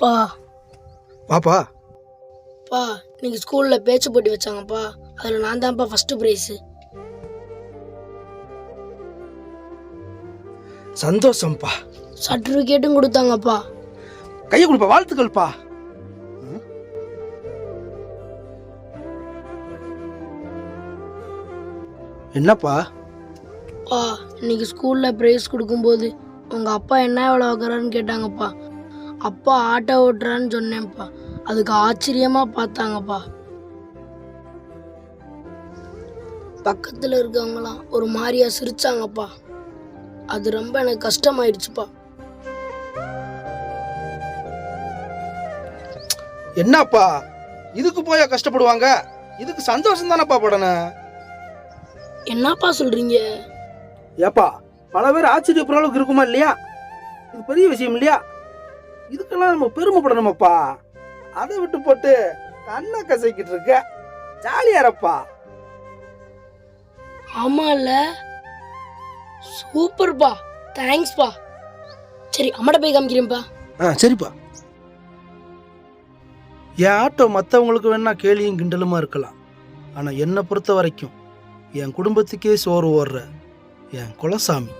பா பாப்பா பா இன்னைக்கு ஸ்கூலில் பேச்சு போட்டி வச்சாங்கப்பா. அதில் நான் தான்ப்பா ஃபஸ்ட்டு ப்ரைஸு. சந்தோஷம்ப்பா. சர்டிஃபிகேட்டும் கொடுத்தாங்கப்பா. கையை கொடுப்பா, வாழ்த்துக்கள்ப்பா. என்னப்பா? பா இன்னைக்கு ஸ்கூலில் ப்ரைஸ் கொடுக்கும்போது உங்கள் அப்பா என்ன எவ்வளோ வைக்கிறான்னு கேட்டாங்கப்பா. அப்பா ஆட்டோ ஓட்டுறான்னு சொன்னேன்ப்பா. அதுக்கு ஆச்சரியமாக பார்த்தாங்கப்பா. பக்கத்தில் இருக்கவங்களாம் ஒரு மாதிரியா சிரிச்சாங்கப்பா. அது ரொம்ப எனக்கு கஷ்டமாயிடுச்சுப்பா. என்னப்பா இதுக்கு போயா கஷ்டப்படுவாங்க? இதுக்கு சந்தோஷம் தானப்பா படணும். என்னப்பா சொல்றீங்க? ஏப்பா பல பேர் ஆச்சரியப்படுற அளவுக்கு இருக்குமா இல்லையா? இது பெரிய விஷயம் இல்லையா? இதுக்கெல்லாம் நம்ம பெருமைப்படணுமாப்பா. அதை விட்டு போட்டு கண்ணை கசைக்கிட்டு இருக்க ஜாலியாரப்பா. ஆமால, சூப்பர்ப்பா, தேங்க்ஸ்ப்பா. சரி அம்மாட்ட போய் காமிக்கிறேன்ப்பா. சரிப்பா. என் ஆட்டோ மற்றவங்களுக்கு வேணா கேலியும் கிண்டலுமா இருக்கலாம். ஆனால் என்னை பொறுத்த வரைக்கும் என் குடும்பத்துக்கே சோறு ஓடுற என் குலசாமி.